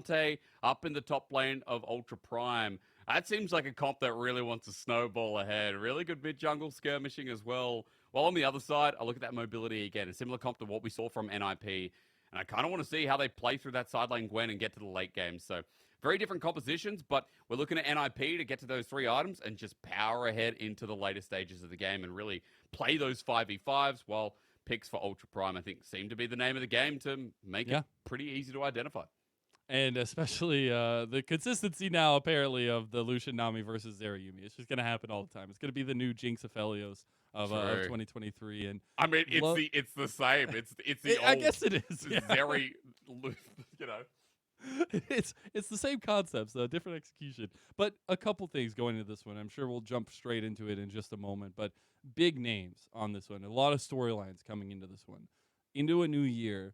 Ksante up in the top lane of Ultra Prime. That seems like a comp that really wants to snowball ahead. Really good mid-jungle skirmishing as well. While on the other side, I look at that mobility again. A similar comp to what we saw from NIP. And I kind of want to see how they play through that side lane Gwen and get to the late game. So very different compositions, but we're looking at NIP to get to those 3 items and just power ahead into the later stages of the game and really play those 5v5s, while picks for Ultra Prime, I think, seem to be the name of the game to make it pretty easy to identify. And especially the consistency now, apparently, of the Lucian Nami versus Zeri Yuumi. It's just going to happen all the time. It's going to be the new Jinx Aphelios of 2023. And I mean, it's the same. It's the old, I guess it is. Yeah. Zeri, you know. It's the same concepts, though, different execution. But a couple things going into this one. I'm sure we'll jump straight into it in just a moment. But big names on this one. A lot of storylines coming into this one. Into a new year.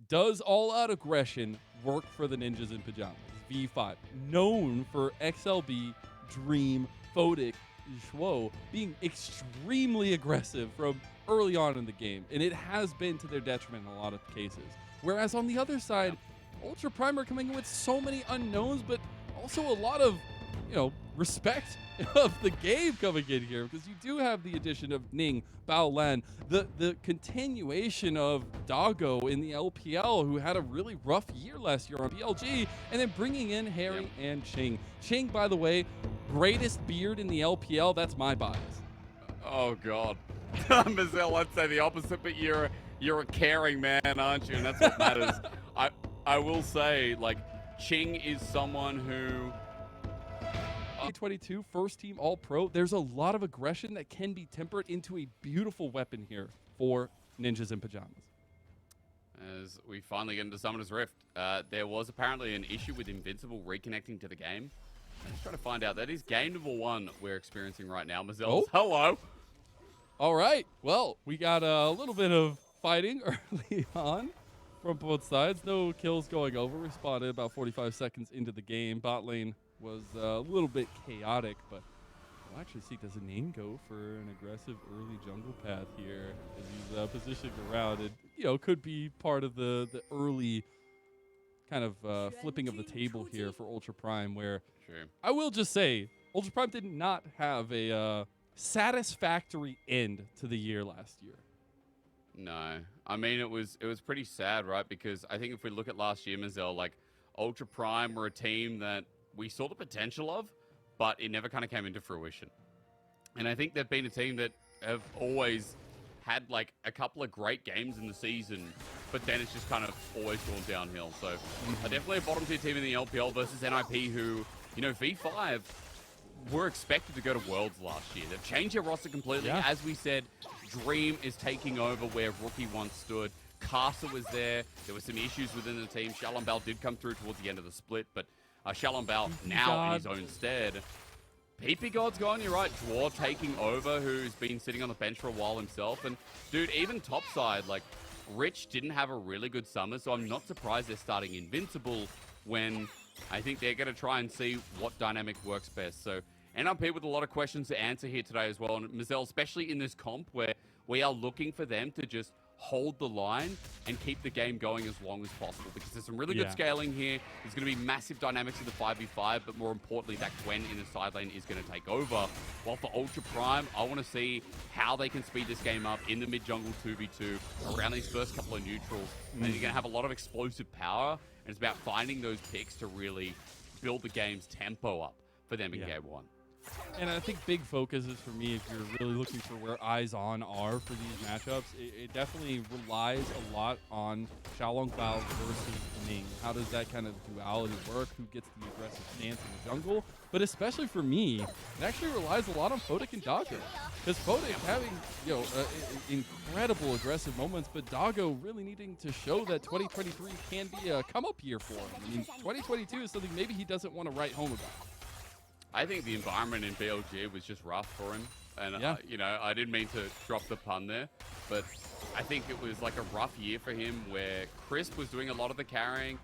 Does all-out aggression work for the Ninjas in Pyjamas? V5, known for XLB, Dream, Photic, Zhuo being extremely aggressive from early on in the game, and it has been to their detriment in a lot of cases. Whereas on the other side, Ultra Prime are coming in with so many unknowns, but also a lot of, respect of the game coming in here, because you do have the addition of Ning, Baolan, the continuation of Doggo in the LPL, who had a really rough year last year on BLG, and then bringing in Hery and Qing. Qing, by the way, greatest beard in the LPL. That's my bias. Oh, God. Mazel, I'd say the opposite, but you're a caring man, aren't you? And that's what matters. I will say, Qing is someone who... 2022 first team all-pro. There's a lot of aggression that can be tempered into a beautiful weapon here for Ninjas in Pyjamas. As we finally get into Summoner's Rift, there was apparently an issue with Invincible reconnecting to the game. I'm just trying to find out. That is game number 1 we're experiencing right now. Mazel, hello. All right. Well, we got a little bit of fighting early on from both sides. No kills going over. We spotted about 45 seconds into the game. Bot lane was a little bit chaotic, but we'll actually see, does a ning go for an aggressive early jungle path here as he's positioning around? It could be part of the early kind of flipping of the table here for Ultra Prime, where I will just say Ultra Prime did not have a satisfactory end to the year last year. No, I mean, it was pretty sad, right? Because I think if we look at last year, Mazel, Ultra Prime were a team that we saw the potential of, but it never kind of came into fruition. And I think they've been a team that have always had a couple of great games in the season, but then it's just kind of always gone downhill. So definitely a bottom tier team in the LPL versus NIP, who, V5 were expected to go to Worlds last year. They've changed their roster completely. Yeah. As we said, Dream is taking over where Rookie once stood. Casa was there. There were some issues within the team. Shalom did come through towards the end of the split, but Shalom now in his own stead. PP God's gone, you're right. Zhuo taking over, who's been sitting on the bench for a while himself. And, dude, even topside, Rich didn't have a really good summer, so I'm not surprised they're starting Invincible when I think they're going to try and see what dynamic works best. So, NRP with a lot of questions to answer here today as well. And Mazel, especially in this comp where we are looking for them to just hold the line and keep the game going as long as possible, because there's some really good scaling here. There's going to be massive dynamics in the 5v5, but more importantly, that Gwen in the side lane is going to take over. While for Ultra Prime, I want to see how they can speed this game up in the mid-jungle 2v2 around these first couple of neutrals. And then you're going to have a lot of explosive power, and it's about finding those picks to really build the game's tempo up for them in game 1. And I think big focus is for me, if you're really looking for where eyes on are for these matchups, it definitely relies a lot on Xiaolong Bao versus Ning. How does that kind of duality work? Who gets the aggressive stance in the jungle? But especially for me, it actually relies a lot on Photic and Doggo. Because Photic having, incredible aggressive moments, but Doggo really needing to show that 2023 can be a come-up year for him. I mean, 2022 is something maybe he doesn't want to write home about. I think the environment in BLG was just rough for him. And, I didn't mean to drop the pun there, but I think it was a rough year for him where Crisp was doing a lot of the carrying.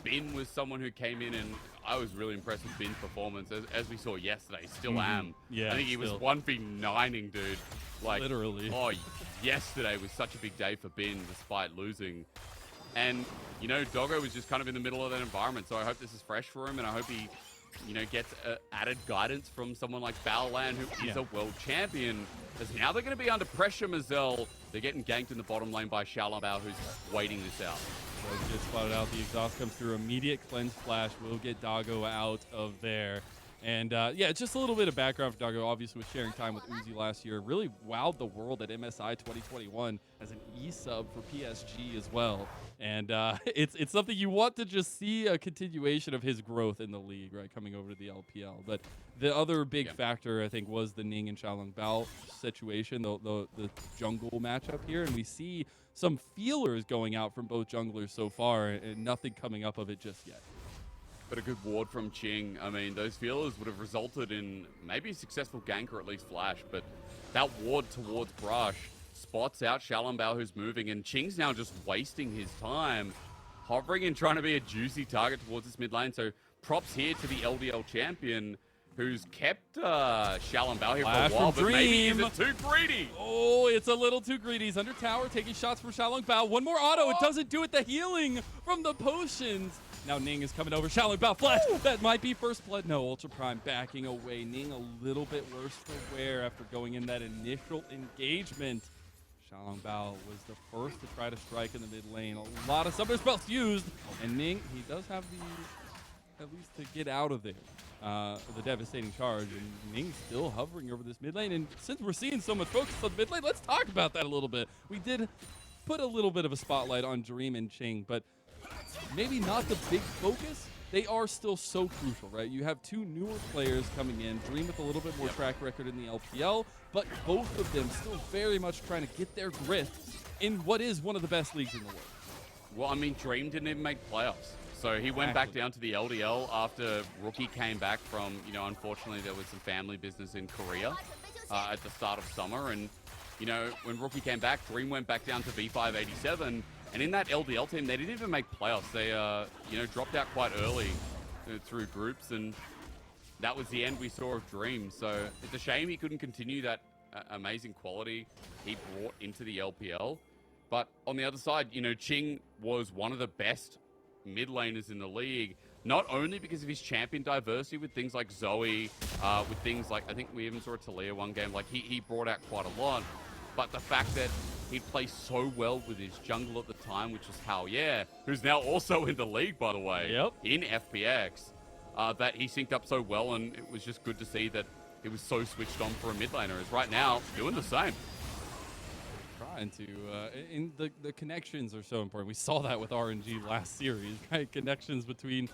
Bin was someone who came in, and I was really impressed with Bin's performance, as we saw yesterday. Still am. Yeah, I think he was 1v9ing, dude. Literally. Oh, yesterday was such a big day for Bin, despite losing. And, you know, Doggo was just kind of in the middle of that environment, so I hope this is fresh for him, and I hope he, you know, gets added guidance from someone like Baolan, who is a world champion. Because now they're going to be under pressure, Mazel. They're getting ganked in the bottom lane by Bao, who's waiting this out. So get spotted out. The exhaust comes through. Immediate cleanse flash will get Doggo out of there. And yeah, just a little bit of background for Doggo. Obviously, was sharing time with Uzi last year. Really wowed the world at MSI 2021 as an E-sub for PSG as well. And it's something you want to just see a continuation of his growth in the league, right, coming over to the LPL. But the other big factor, I think, was the Ning and Bao situation, the jungle matchup here. And we see some feelers going out from both junglers so far, and nothing coming up of it just yet. But a good ward from Qing. I mean, those feelers would have resulted in maybe a successful gank or at least flash, but that ward towards Brush spots out Bao, who's moving, and Qing's now just wasting his time, hovering and trying to be a juicy target towards this mid lane. So props here to the LDL champion, who's kept Bao here for a while, but maybe is it too greedy? Oh, it's a little too greedy. He's under tower, taking shots from Bao. One more auto. It doesn't do it. The healing from the potions. Now Ning is coming over. Bao flash. That might be first blood. No, Ultra Prime backing away. Ning a little bit worse for wear after going in that initial engagement. Bao was the first to try to strike in the mid lane. A lot of summoner spells used. And Ning, he does have the, at least to get out of there, the devastating charge. And Ning's still hovering over this mid lane. And since we're seeing so much focus on the mid lane, let's talk about that a little bit. We did put a little bit of a spotlight on Dream and Qing, but maybe not the big focus. They are still so crucial, right? You have two newer players coming in, Dream with a little bit more track record in the LPL, but both of them still very much trying to get their grit in what is one of the best leagues in the world. Well, I mean, Dream didn't even make playoffs. So he went back down to the LDL after Rookie came back from, you know, unfortunately there was some family business in Korea at the start of summer. And, you know, when Rookie came back, Dream went back down to V587. And in that LDL team, they didn't even make playoffs. They, you know, dropped out quite early through groups, and that was the end we saw of Dream. So it's a shame he couldn't continue that amazing quality he brought into the LPL. But on the other side, you know, Qing was one of the best mid laners in the league, not only because of his champion diversity with things like Zoe, with things like, I think we even saw a Talia one game, like he brought out quite a lot, but the fact that he'd play so well with his jungle at the time, which was Hao, who's now also in the league, by the way, in FPX, that he synced up so well, and it was just good to see that he was so switched on for a mid laner. Is right now doing the same. Trying to, and the connections are so important. We saw that with RNG last series, right? Connections between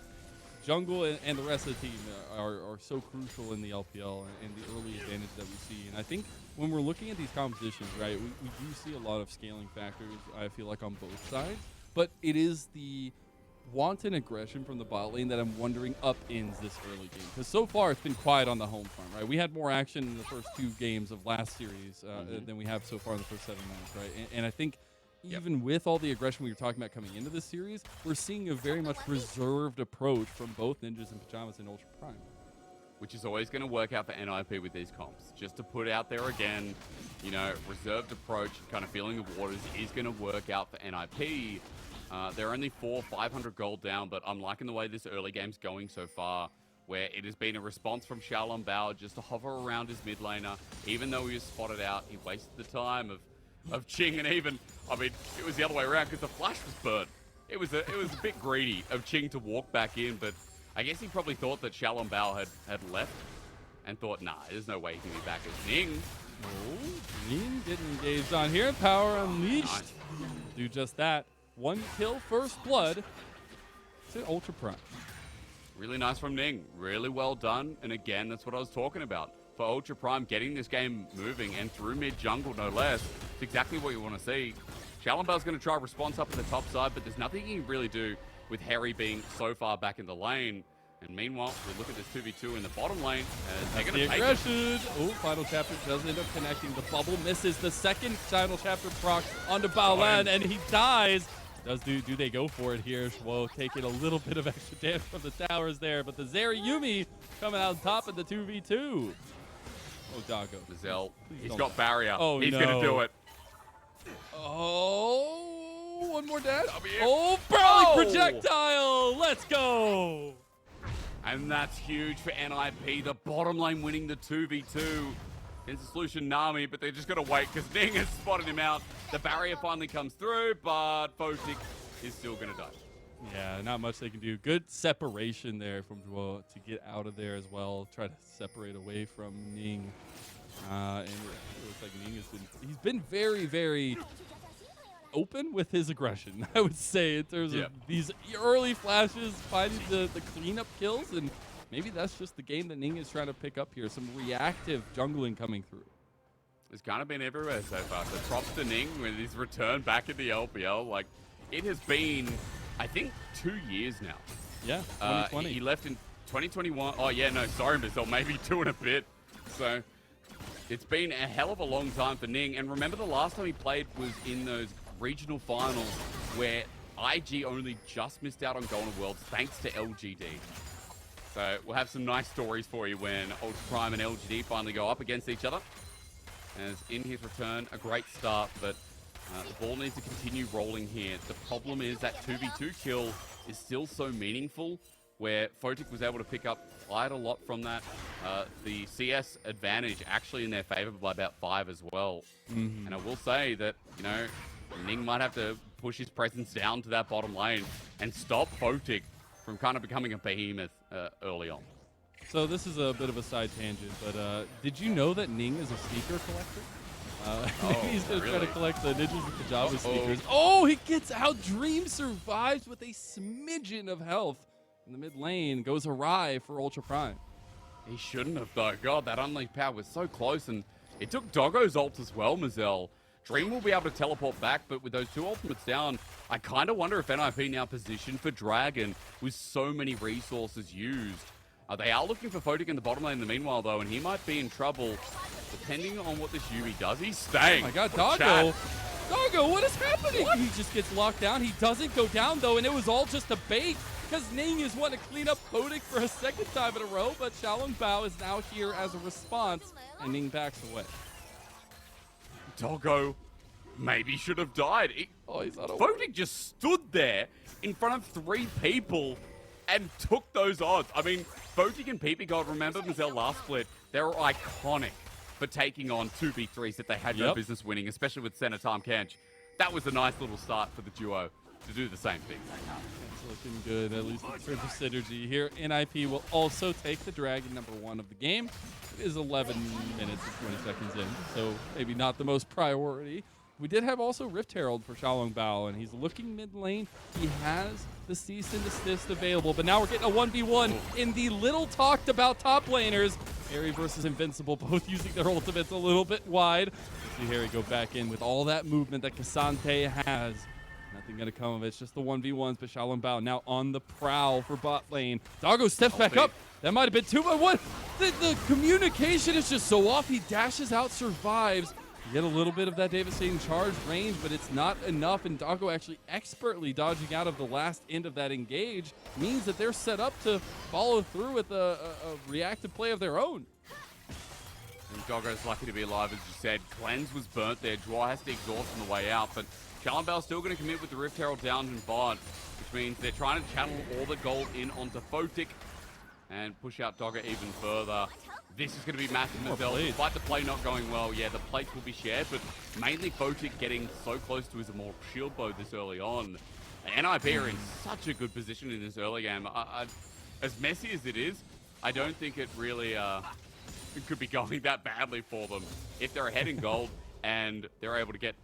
jungle and the rest of the team are so crucial in the LPL and the early advantage that we see. And I think when we're looking at these compositions, right, we do see a lot of scaling factors, I feel like, on both sides. But it is the wanton aggression from the bot lane that I'm wondering upends this early game. Because so far it's been quiet on the home front, right? We had more action in the first two games of last series than we have so far in the first 7 months, right? And I think even with all the aggression we were talking about coming into this series, we're seeing a very much reserved approach from both Ninjas and Pyjamas and Ultra Prime. Which is always going to work out for NIP with these comps. Just to put out there again, you know, reserved approach, kind of feeling the waters is going to work out for NIP. They're only 500 gold down, but I'm liking the way this early game's going so far, where it has been a response from Bao just to hover around his mid laner. Even though he was spotted out, he wasted the time of Qing, and even, I mean, it was the other way around because the flash was burnt. It was a bit greedy of Qing to walk back in, but I guess he probably thought that Bao had left and thought, nah, there's no way he can be back as Ning. Oh, Ning getting engaged on here. Power unleashed. Nice. Do just that. 1 kill, first blood to Ultra Prime. Really nice from Ning. Really well done. And again, that's what I was talking about. For Ultra Prime, getting this game moving and through mid-jungle, no less. It's exactly what you want to see. Bao's going to try response up in the top side, but there's nothing he can really do with Hery being so far back in the lane. And meanwhile, we look at this 2v2 in the bottom lane. They're going to take it. Oh, final chapter does end up connecting. The bubble misses the second final chapter proc onto Baolan, and he dies. Do they go for it here? Zhuo taking a little bit of extra damage from the towers there, but the Zeri Yuumi coming out on top of the 2v2. Oh, Doggo. Mazel. He's got barrier. Oh, he's going to do it. Oh, Oh, one more dash. W. Oh, Brawling projectile. Let's go. And that's huge for NIP. The bottom lane winning the 2v2 against the Lucian Nami, but they're just going to wait because Ning has spotted him out. The barrier finally comes through, but Photic is still going to die. Yeah, not much they can do. Good separation there from Zhuo to get out of there as well. Try to separate away from Ning. And it looks like Ning he's been very, very open with his aggression, I would say, in terms of these early flashes, finding the cleanup kills, and maybe that's just the game that Ning is trying to pick up here. Some reactive jungling coming through. It's kind of been everywhere so far. So props to Ning with his return back in the LPL. Like, it has been, I think, 2 years now. Yeah, 2020. He left in 2021. Oh, yeah, no, sorry, Mazel, maybe 2 and a bit. So it's been a hell of a long time for Ning. And remember the last time he played was in those regional finals where IG only just missed out on going to Worlds thanks to LGD. So we'll have some nice stories for you when Ultra Prime and LGD finally go up against each other. As in his return, a great start, but the ball needs to continue rolling here. The problem is that 2v2 kill is still so meaningful, where Photic was able to pick up quite a lot from that. The CS advantage actually in their favor by about 5 as well. And I will say that, you know, Ning might have to push his presence down to that bottom lane and stop Photic from kind of becoming a behemoth early on. So this is a bit of a side tangent, but did you know that Ning is a sneaker collector? He's going to try to collect the Ninjas with Pyjamas sneakers. Oh, he gets out. Dream survives with a smidgen of health in the mid lane. Goes awry for Ultra Prime. He shouldn't have, though. God, that unleashed power was so close, and it took Doggo's ult as well, Mazel. Dream will be able to teleport back, but with those 2 ultimates down, I kind of wonder if NIP now positioned for Dragon with so many resources used. They are looking for Photic in the bottom lane in the meanwhile, though, and he might be in trouble depending on what this Yuumi does. He's staying. Oh my god, Doggo! Doggo, what is happening? What? He just gets locked down. He doesn't go down, though, and it was all just a bait because Ning is wanting to clean up Photic for a second time in a row, but Xiaolongbao is now here as a response, and Ning backs away. Doggo maybe should have died. He's not Photic just stood there in front of 3 people and took those odds. I mean, Photic and PP God, remember Mazel last split? They were iconic for taking on 2v3s that they had no business winning, especially with Senatam Kench. That was a nice little start for the duo to do the same thing. It's looking good, at least in terms of synergy here. NIP will also take the Dragon #1 of the game. It is 11 minutes and 20 seconds in, so maybe not the most priority. We did have also Rift Herald for Xiaolongbao, and he's looking mid lane. He has the Cease and Desist available, but now we're getting a 1v1 in the little talked about top laners. Hery versus Invincible, both using their ultimates a little bit wide. We see Hery go back in with all that movement that Ksante has. Nothing gonna come of it. It's just the 1v1s, but Xiaolongbao now on the prowl for bot lane. Doggo steps back up. That might have been 2, but what? The communication is just so off. He dashes out, survives. You get a little bit of that devastating charge range, but it's not enough, and Doggo actually expertly dodging out of the last end of that engage means that they're set up to follow through with a reactive play of their own. And Doggo's lucky to be alive, as you said. Cleanse was burnt there. Zhuo has to exhaust on the way out, but Xiaolongbao still going to commit with the Rift Herald down in bot, which means they're trying to channel all the gold in onto Photic and push out Doggo even further. This is going to be massive, Mazel. Despite the play not going well, yeah, the plates will be shared, but mainly Photic getting so close to his immortal shield bow this early on. NIP are in such a good position in this early game. As messy as it is, I don't think it really it could be going that badly for them if they're ahead in gold and they're able to get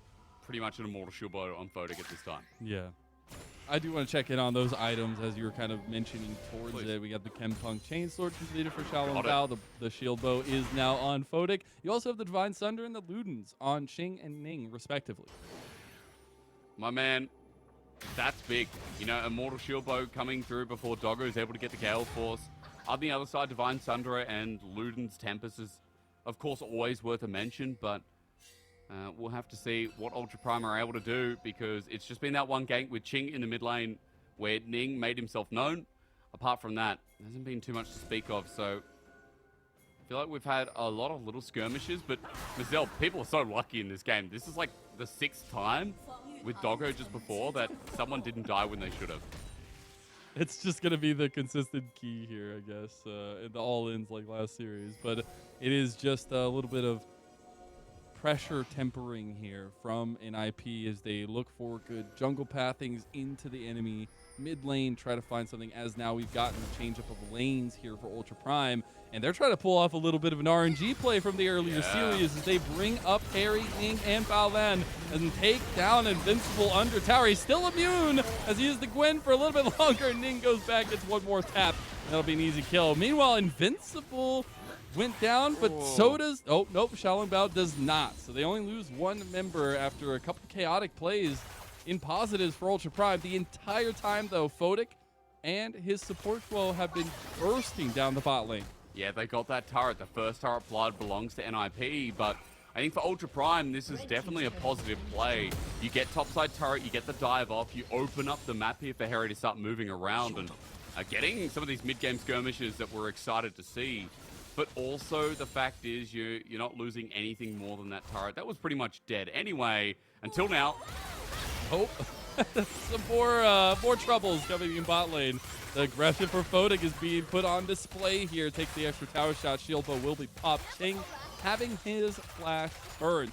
pretty much an immortal shield bow on Photic at this time. Yeah. I do want to check in on those items as you were kind of mentioning towards it. We got the Chempunk Chainsword completed for Xiaolongbao. The shield bow is now on Photic. You also have the Divine Sunder and the Ludens on Qing and Ning, respectively. My man, that's big. You know, immortal shield bow coming through before Doggo is able to get the Gale Force. On the other side, Divine Sunder and Luden's Tempest is, of course, always worth a mention, but we'll have to see what Ultra Prime are able to do, because it's just been that one gank with Qing in the mid lane where Ning made himself known. Apart from that, there hasn't been too much to speak of, so I feel like we've had a lot of little skirmishes, but Mazel, people are so lucky in this game. This is like the 6th time with Doggo just before that someone didn't die when they should have. It's just going to be the consistent key here, I guess, in the all-ins like last series. But it is just a little bit of pressure tempering here from an IP as they look for good jungle pathings into the enemy mid lane, try to find something, as now we've gotten a change up of lanes here for Ultra Prime, and they're trying to pull off a little bit of an RNG play from the earlier series as they bring up Hery, Ning, and Baolan and take down Invincible under tower. He's still immune as he uses the Gwen for a little bit longer, and Ning goes back, gets one more tap. That'll be an easy kill. Meanwhile, Invincible went down, but so does... Oh, nope, Bao does not. So they only lose one member after a couple chaotic plays in positives for Ultra Prime. The entire time, though, Photic and his support flow have been bursting down the bot lane. Yeah, they got that turret. The first turret blood belongs to NIP, but I think for Ultra Prime, this is definitely a positive play. You get topside turret, you get the dive off, you open up the map here for Hery to start moving around and getting some of these mid-game skirmishes that we're excited to see. But also the fact is you're not losing anything more than that turret. That was pretty much dead anyway, until now. Oh, some more troubles coming in bot lane. The aggression for Photic is being put on display here. Takes the extra tower shot. Shield bow will be popped. Qing having his flash burnt.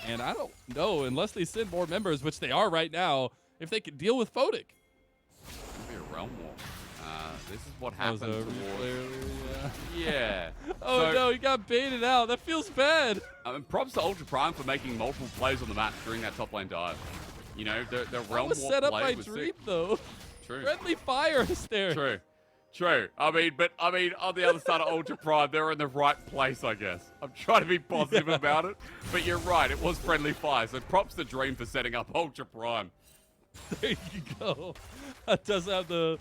And I don't know, unless they send more members, which they are right now, if they can deal with Photic. Maybe a realm war. This is what happens. Yeah. Oh so, no, he got baited out. That feels bad. I mean, props to Ultra Prime for making multiple plays on the map during that top lane dive. You know, the realm war set up by was Dreep, though. True. Friendly fire Hysterics. True. I mean, on the other side of Ultra Prime, they're in the right place, I guess. I'm trying to be positive about it, but you're right. It was friendly fire. So props to Dream for setting up Ultra Prime. There you go. That does have the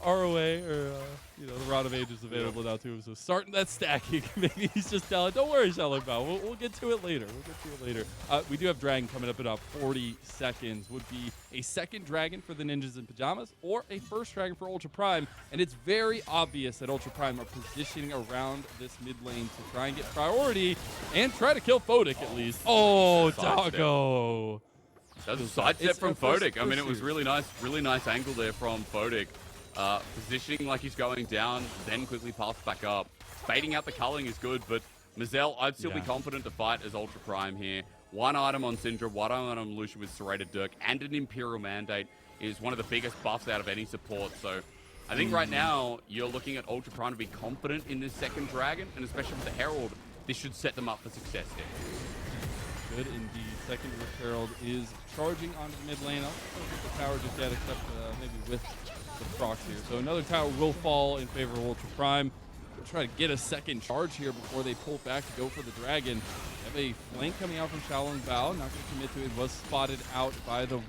ROA or the Rod of Ages available now too. So starting that stacking, maybe he's just telling, don't worry, Bao. We'll get to it later. We do have Dragon coming up in about 40 seconds. Would be a second Dragon for the Ninjas in Pyjamas or a first Dragon for Ultra Prime. And it's very obvious that Ultra Prime are positioning around this mid lane to try and get priority and try to kill Photic at least. Oh, Doggo. That's a sidestep from Photic. I mean, it was really nice angle there from Photic. Positioning like he's going down, then quickly pass back up. Baiting out the culling is good, but Mazel, I'd still be confident to fight as Ultra Prime here. One item on Syndra, one item on Lucian with Serrated Dirk, and an Imperial Mandate is one of the biggest buffs out of any support. So I think right now, you're looking at Ultra Prime to be confident in this second Dragon, and especially with the Herald, this should set them up for success here. Good indeed. Second Herald is charging onto the mid lane. I don't think the tower just yet, except maybe with the procs here. So another tower will fall in favor of Ultra Prime. We'll try to get a second charge here before they pull back to go for the Dragon. They have a flank coming out from Bao. Not going to commit to it. Was spotted out by the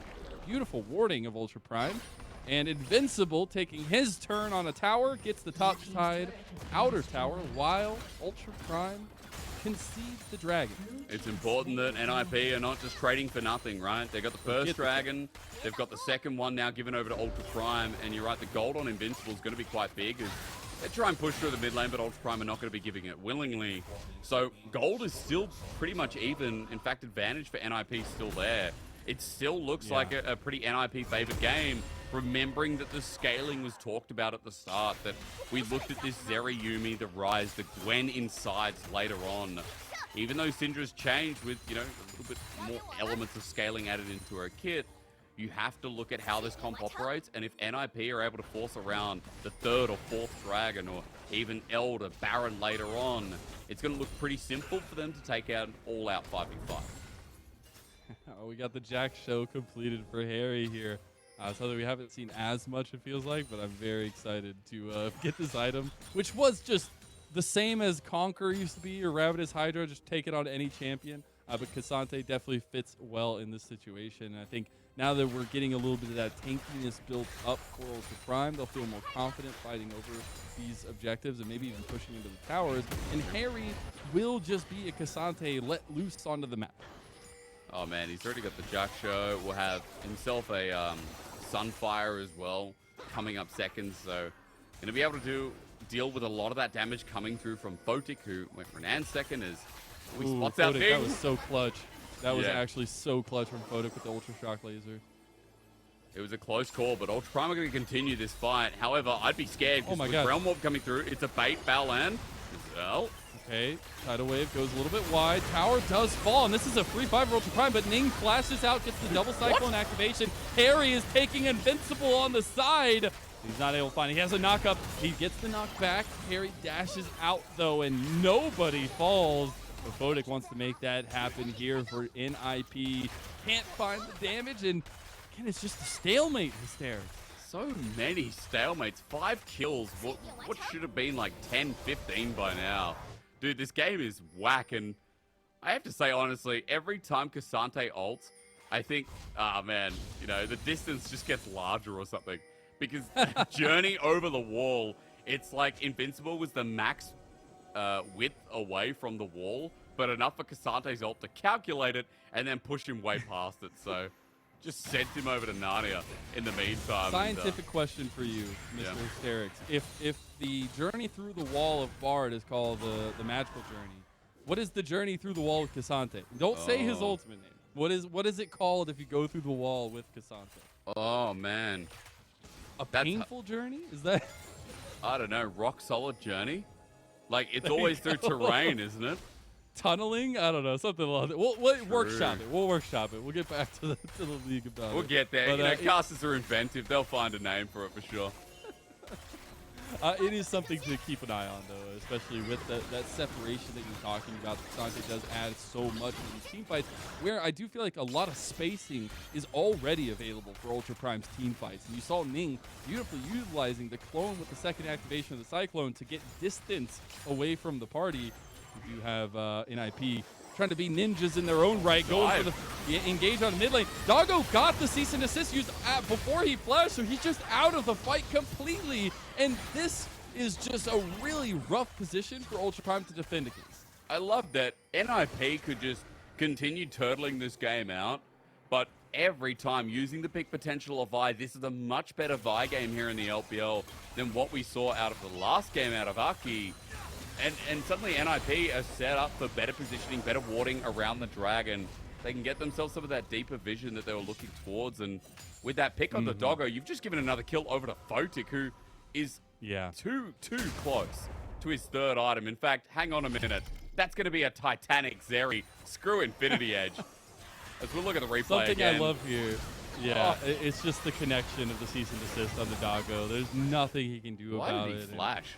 beautiful warding of Ultra Prime. And Invincible taking his turn on a tower, gets the top side outer tower while Ultra Prime concedes the Dragon. It's important that NIP are not just trading for nothing, right? They got the first Dragon, they've got the second one now given over to Ultra Prime, and you're right, the gold on Invincible is going to be quite big. They try and push through the mid lane, but Ultra Prime are not going to be giving it willingly. So gold is still pretty much even. In fact, advantage for NIP is still there. It still looks like a pretty NIP favored game, remembering that the scaling was talked about at the start, that we looked at this Zeri, Yuumi, the Ryze, the Gwen insides later on. Even though Syndra's changed with, a little bit more elements of scaling added into her kit, you have to look at how this comp operates, and if NIP are able to force around the third or fourth Dragon, or even Elder, Baron later on, it's going to look pretty simple for them to take out an all-out 5v5. We got the Jack show completed for Hery here. Something we haven't seen as much, it feels like, but I'm very excited to get this item, which was just the same as Conquer used to be, or Ravenous Hydra, just take it on any champion. But Ksante definitely fits well in this situation. And I think now that we're getting a little bit of that tankiness built up for Ultra Prime, they'll feel more confident fighting over these objectives and maybe even pushing into the towers. And Hery will just be a Ksante let loose onto the map. Oh man, he's already got the Jack show. We'll have himself a Sunfire as well coming up second. So going to be able to deal with a lot of that damage coming through from Photic, who went for an and second as we spots out Photic, Ning. That was so clutch. That was Yeah. actually so clutch from Photic with the Ultra Shock Laser. It was a close call, but Ultra Prime are going to continue this fight. However, I'd be scared Oh because my with God. Realm Warp coming through, it's a bait. Baolan. Well, Okay, Tidal Wave goes a little bit wide. Tower does fall, and this is a free 5 for Ultra Prime, but Ning flashes out, gets the double Cyclone activation. Hery is taking Invincible on the side. He's not able to find it. He has a knock-up. He gets the knockback. Hery dashes out, though, and nobody falls. But Photic wants to make that happen here for NIP. Can't find the damage, and again, it's just a stalemate, Hysterics. so many stalemates. 5 kills. What should have been like 10, 15 by now? Dude, this game is whack, and I have to say, honestly, every time Ksante ults, I think, man, you know, the distance just gets larger or something. Because journey over the wall, it's like Invincible was the max width away from the wall, but enough for Kasante's ult to calculate it and then push him way past it. So just sent him over to Narnia in the meantime. Scientific question for you, Mr. Yeah. Hysterics. If the journey through the wall of Bard is called the magical journey, what is the journey through the wall with Ksante? Don't say his ultimate name. What is it called if you go through the wall with Ksante? Oh, man. A painful journey? Is that? I don't know. Rock solid journey? Like, it's There always you through go. terrain, isn't it? Tunneling? I don't know. Something like that. We'll workshop it. We'll workshop it. We'll get back to the league about We'll it. get there. But, You know, casters are inventive. They'll find a name for it for sure. It is something to keep an eye on, though, especially with that separation that you're talking about. Ksante does add so much in these team fights, where I do feel like a lot of spacing is already available for Ultra Prime's team fights. And you saw Ning beautifully utilizing the clone with the second activation of the Cyclone to get distance away from the party. You do have NIP trying to be ninjas in their own right, going for the engage on the mid lane. Doggo got the cease and desist used before he flashed, so he's just out of the fight completely. And this is just a really rough position for Ultra Prime to defend against. I love that NIP could just continue turtling this game out, but every time using the peak potential of Vi, this is a much better Vi game here in the LPL than what we saw out of the last game out of Aki. And suddenly NIP are set up for better positioning, better warding around the dragon. They can get themselves some of that deeper vision that they were looking towards. And with that pick on the Doggo, you've just given another kill over to Photic, who is too close to his third item. In fact, hang on a minute. That's going to be a Titanic Zeri. Screw Infinity Edge. As we look at the replay Something again. I love here. Yeah, it's just the connection of the cease and desist on the Doggo. There's nothing he can do about it. Why did he flash?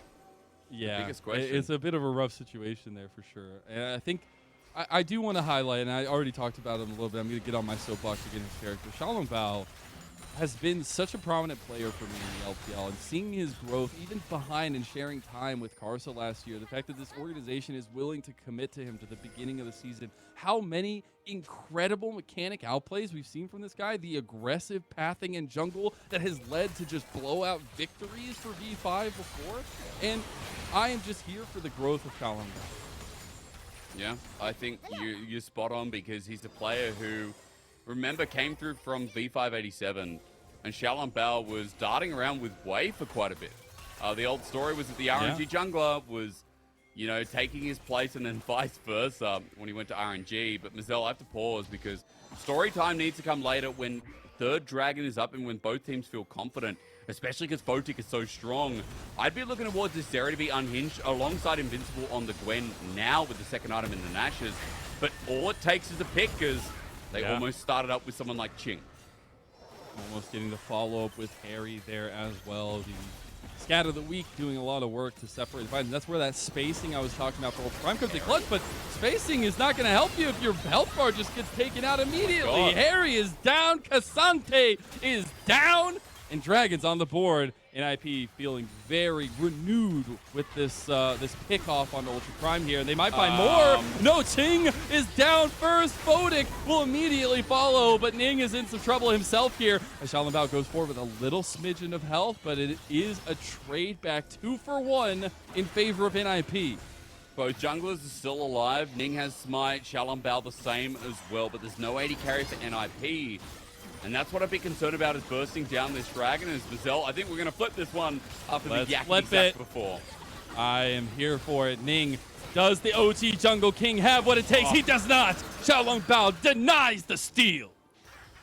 Yeah, biggest question. it's a bit of a rough situation there for sure. And I think I do want to highlight, and I already talked about him a little bit. I'm going to get on my soapbox again his character. Shalom Bao has been such a prominent player for me in the LPL, and seeing his growth even behind and sharing time with Karsa last year, the fact that this organization is willing to commit to him to the beginning of the season, how many incredible mechanic outplays we've seen from this guy, the aggressive pathing in jungle that has led to just blowout victories for V5 before, and I am just here for the growth of Shalom Bao. Yeah, I think you're spot on, because he's a player who, remember, came through from V587, and Shalom Bao was darting around with Wei for quite a bit. The old story was that the RNG jungler was, you know, taking his place, and then vice versa when he went to RNG. But Mazel, I have to pause, because story time needs to come later when third dragon is up and when both teams feel confident, especially because Photic is so strong. I'd be looking towards this Zeri to be unhinged alongside Invincible on the Gwen now with the second item in the Nashes. But all it takes is a pick, because they almost started up with someone like Qing. Almost getting the follow-up with Hery there as well. The scat of the week doing a lot of work to separate the fight. And that's where that spacing I was talking about for Ultra Prime comes in clutch. But spacing is not going to help you if your health bar just gets taken out immediately. Hery is down. Ksante is down. And Dragons on the board. NIP feeling very renewed with this this pick-off on Ultra Prime here. And they might find more. No, Qing is down first. Photic will immediately follow, but Ning is in some trouble himself here. As Shalom Bao goes forward with a little smidgen of health, but it is a trade back 2-for-1 in favor of NIP. Both junglers are still alive. Ning has Smite, Shalom Bao the same as well, but there's no AD carry for NIP. And that's what I'd be concerned about, is bursting down this dragon. As Mazel, I think we're going to flip this one after the yakety sack before. I am here for it. Ning, does the OT Jungle King have what it takes? He does not. Xiaolong Bao denies the steal.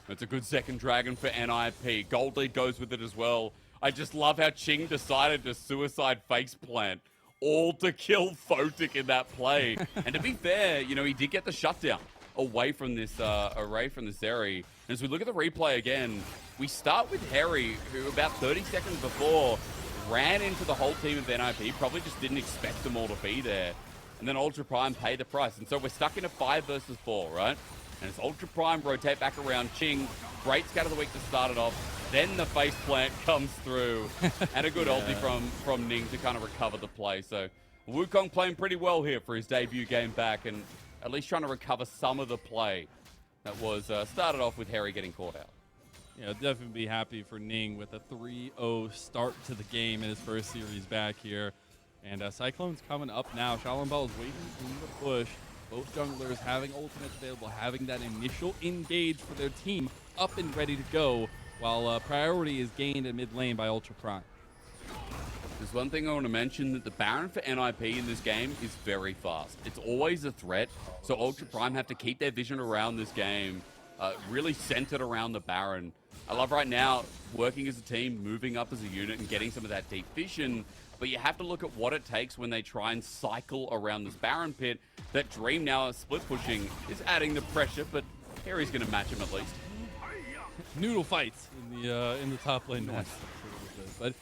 That's a good second dragon for NIP. Gold lead goes with it as well. I just love how Qing decided to suicide face plant, all to kill Photic in that play. And to be fair, you know, he did get the shutdown away from this array from the Zeri. And as we look at the replay again, we start with Hery, who about 30 seconds before ran into the whole team of NIP, probably just didn't expect them all to be there. And then Ultra Prime paid the price. And so we're stuck in a 5 versus 4, right? And it's Ultra Prime rotate back around Qing. Great scout of the week to start it off. Then the face plant comes through. And a good ulti from Ning to kind of recover the play. So Wukong playing pretty well here for his debut game back. And at least trying to recover some of the play that was started off with Hery getting caught out. Yeah, definitely be happy for Ning with a 3-0 start to the game in his first series back here. And Cyclone's coming up now. Xiaolong Bao is waiting in the bush. Both junglers having ultimates available, having that initial engage for their team up and ready to go, while priority is gained at mid lane by Ultra Prime. There's one thing I want to mention, that the Baron for NIP in this game is very fast. It's always a threat, so Ultra Prime have to keep their vision around this game, really centered around the Baron. I love right now working as a team, moving up as a unit and getting some of that deep vision, but you have to look at what it takes when they try and cycle around this Baron pit. That Dream now split pushing is adding the pressure, but Hery's going to match him at least. Noodle fights in the top lane. Nice. But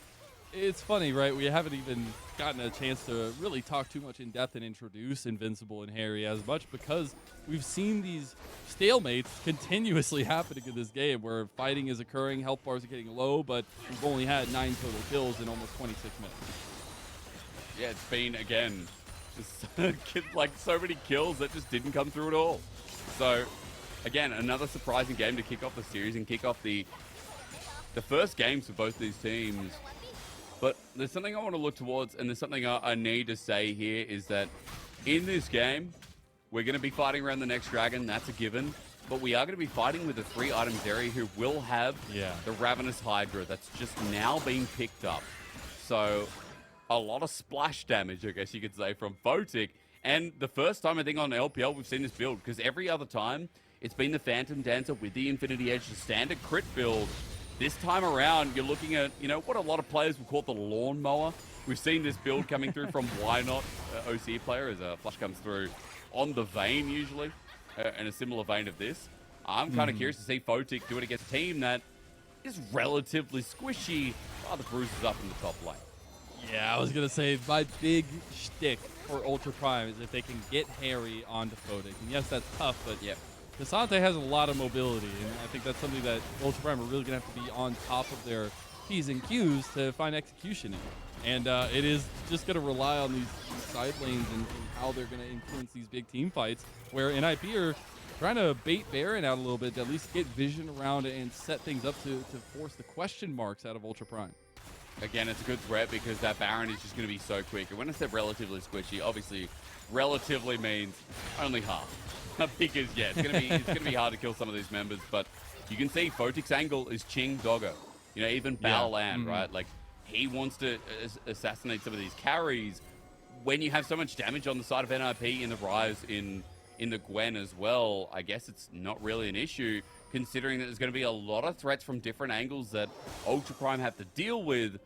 it's funny, right? We haven't even gotten a chance to really talk too much in depth and introduce Invincible and Hery as much, because we've seen these stalemates continuously happening in this game where fighting is occurring, health bars are getting low, but we've only had 9 total kills in almost 26 minutes. Yeah, it's been, again, just like so many kills that just didn't come through at all. So, again, another surprising game to kick off the series and kick off the first games for both these teams. But there's something I want to look towards, and there's something I need to say here, is that in this game, we're going to be fighting around the next dragon. That's a given. But we are going to be fighting with a 3-item Zeri who will have the Ravenous Hydra that's just now being picked up. So a lot of splash damage, I guess you could say, from Photic. And the first time, I think, on LPL we've seen this build, because every other time it's been the Phantom Dancer with the Infinity Edge, the standard crit build. This time around, you're looking at, you know, what a lot of players would call the lawnmower. We've seen this build coming through from Why Not, OC player, as a flush comes through on the vein, usually, in a similar vein of this. I'm kind of curious to see Photic do it against a team that is relatively squishy, while the bruises up in the top lane. Yeah, I was going to say, my big shtick for Ultra Prime is if they can get Hery onto Photic. And yes, that's tough, but Ksante has a lot of mobility, and I think that's something that Ultra Prime are really going to have to be on top of their P's and Q's to find execution in. And it is just going to rely on these side lanes and how they're going to influence these big team fights, where NIP are trying to bait Baron out a little bit to at least get vision around it and set things up to force the question marks out of Ultra Prime. Again, it's a good threat because that Baron is just going to be so quick. And when I said relatively squishy, obviously relatively means only half. Because, yeah, it's going to be hard to kill some of these members. But you can see Photic's angle is Qing Doggo. You know, even Baolan, right? Like, he wants to assassinate some of these carries. When you have so much damage on the side of NIP in the Ryze, in the Gwen as well, I guess it's not really an issue, considering that there's going to be a lot of threats from different angles that Ultra Prime have to deal with.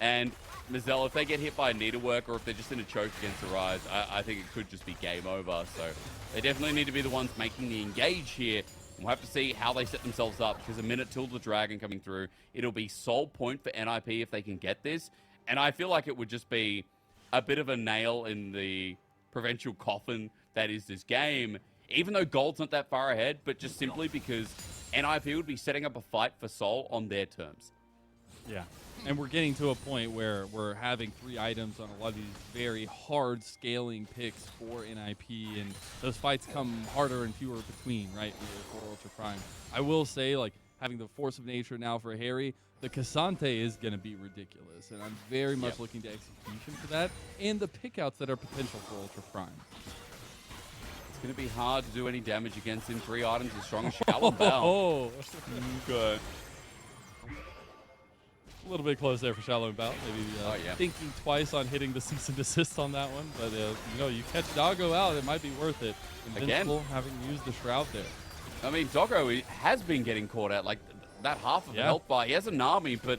And Mazel, if they get hit by a needlework or if they're just in a choke against the Ryze, I think it could just be game over. So they definitely need to be the ones making the engage here. We'll have to see how they set themselves up, because a minute till the dragon coming through, it'll be sole point for NIP if they can get this. And I feel like it would just be a bit of a nail in the provincial coffin that is this game, even though Gold's not that far ahead, but just simply because NIP would be setting up a fight for Soul on their terms. Yeah, and we're getting to a point where we're having 3 items on a lot of these very hard scaling picks for NIP, and those fights come harder and fewer between, right, for Ultra Prime. I will say, like, having the Force of Nature now for Hery, the Ksante is going to be ridiculous, and I'm very much looking to execution for that, and the pickouts that are potential for Ultra Prime. It's going to be hard to do any damage against in 3 items as strong as Xiaolong Bao. Oh, good. A little bit close there for Shallow Bout. Maybe thinking twice on hitting the cease and desist on that one. But, you know, you catch Doggo out, it might be worth it. Invincible, having used the Shroud there. I mean, Doggo has been getting caught out. Like, that half of the health bar. He has a Nami, but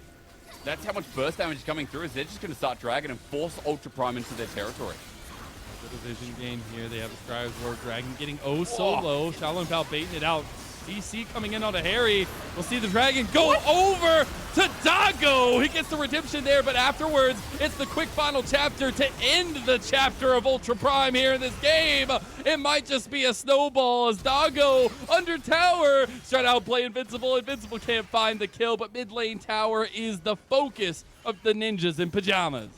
that's how much burst damage is coming through. Is they're just going to start dragging and force Ultra Prime into their territory. A bit of vision gain here. They have the Scribe's Word Dragon getting so low. Shallow Bout baiting it out. DC coming in on a Hery. We'll see the Dragon go over to Doggo. He gets the redemption there, but afterwards, it's the quick final chapter to end the chapter of Ultra Prime here in this game. It might just be a snowball as Doggo under tower. Try to outplay Invincible. Invincible can't find the kill, but mid lane tower is the focus of the ninjas in Pyjamas.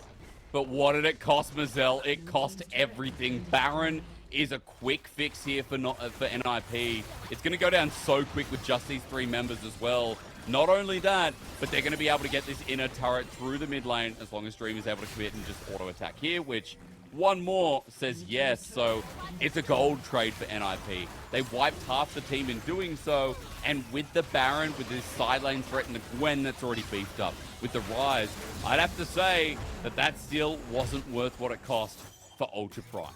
But what did it cost, Mazel? It cost everything. Baron is a quick fix here for NIP. It's going to go down so quick with just these 3 members as well. Not only that, but they're going to be able to get this inner turret through the mid lane as long as Dream is able to commit and just auto-attack here, which one more says yes. So it's a gold trade for NIP. They wiped half the team in doing so, and with the Baron, with this side lane threat and the Gwen that's already beefed up, with the Ryze, I'd have to say that still wasn't worth what it cost for Ultra Prime.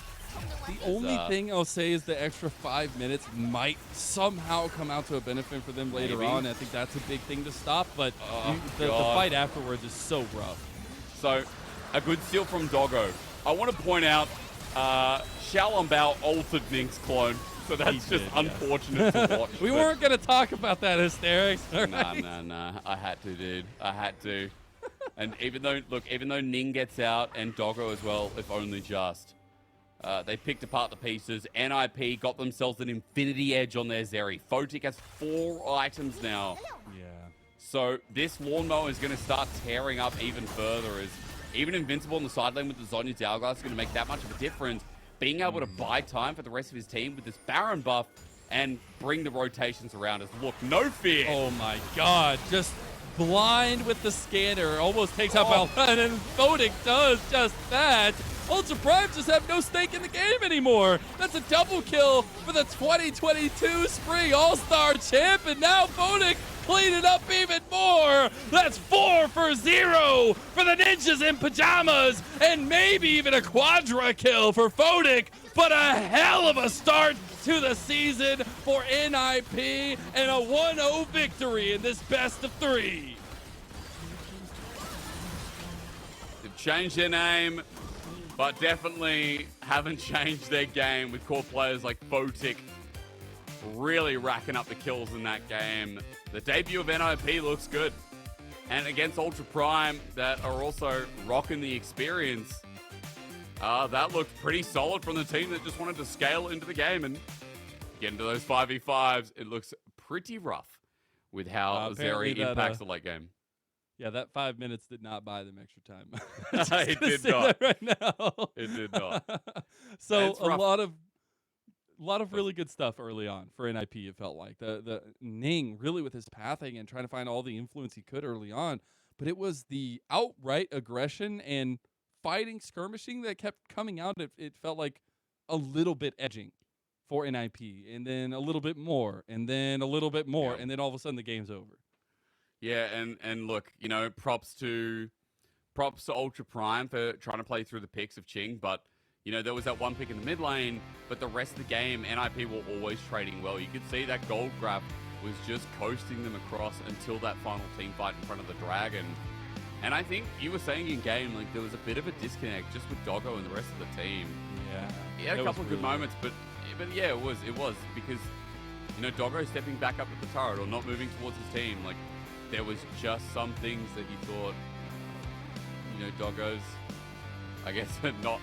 The only thing I'll say is the extra 5 minutes might somehow come out to a benefit for them later on. I think that's a big thing to stop, but the fight afterwards is so rough. So, a good steal from Doggo. I want to point out, Shallow Bout altered Ning's clone, so that's just unfortunate to watch. We weren't going to talk about that, Hysterics. Right? Nah. I had to, dude. I had to. And even though Ning gets out and Doggo as well, if only just. They picked apart the pieces. NIP got themselves an infinity edge on their Zeri. Photic has 4 items now. Yeah. So this lawnmower is going to start tearing up even further. As even Invincible on the side lane with the Zhonya's Hourglass is going to make that much of a difference. Being able to buy time for the rest of his team with this Baron buff and bring the rotations around us. Look, no fear. Oh my god. Just blind with the scanner. Almost takes out Baolan, and Photic does just that. Ultra Prime just have no stake in the game anymore. That's a double kill for the 2022 Spring All-Star champ, and now Photic clean it up even more. That's 4 for 0 for the ninjas in Pyjamas, and maybe even a quadra kill for Photic, but a hell of a start to the season for NIP and a 1-0 victory in this best of 3. They've changed their name, but definitely haven't changed their game with core players like Photic really racking up the kills in that game. The debut of NIP looks good. And against Ultra Prime that are also rocking the experience, that looked pretty solid from the team that just wanted to scale into the game and get into those 5v5s. It looks pretty rough with how Zeri impacts the late game. Yeah, that 5 minutes did not buy them extra time. It did not. Right now. It did not. So a lot of really good stuff early on for NIP. It felt like the Ning really with his pathing and trying to find all the influence he could early on, but it was the outright aggression and fighting, skirmishing that kept coming out. It felt like a little bit edging for NIP, and then a little bit more, and then a little bit more, and then all of a sudden the game's over. Yeah, and look, you know, props to Ultra Prime for trying to play through the picks of Qing, but you know, there was that one pick in the mid lane, but the rest of the game, NIP were always trading well. You could see that gold grab was just coasting them across until that final team fight in front of the Dragon. And I think you were saying in game, like, there was a bit of a disconnect just with Doggo and the rest of the team. Yeah. He had a couple of good moments, but yeah, it was because, you know, Doggo stepping back up at the turret or not moving towards his team, like, there was just some things that he thought, you know, Doggo's, I guess, not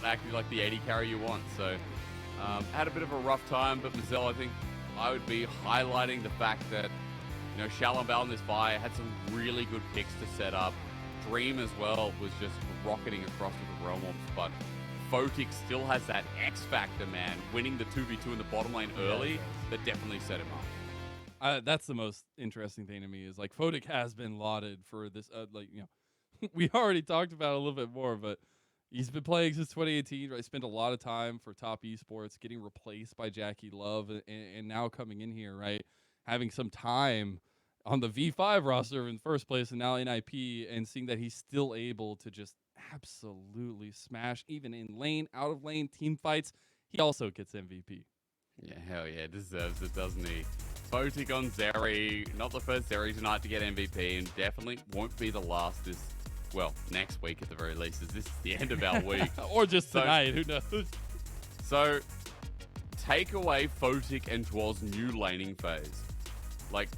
acting like the AD carry you want. So, had a bit of a rough time, but Mazel, I think I would be highlighting the fact that, you know, Shallow Bout in this fire had some really good picks to set up. Dream as well was just rocketing across with the Realm Orbs, but Photic still has that X factor, man. Winning the 2v2 in the bottom lane early, that definitely set him up. That's the most interesting thing to me is, like, Photic has been lauded for this, like, you know, we already talked about it a little bit more, but he's been playing since 2018. Right? Spent a lot of time for top esports, getting replaced by Jackie Love, and now coming in here, right, having some time on the V5 roster in the first place and now in IP, and seeing that he's still able to just absolutely smash even in lane, out of lane, team fights, he also gets MVP. Yeah, hell yeah, deserves it, doesn't he? Photic on Zeri, not the first Zeri tonight to get MVP, and definitely won't be the last this, well, next week at the very least, as this is the end of our week. Or just tonight, who knows? So, take away Photic and Dwar's new laning phase. Like,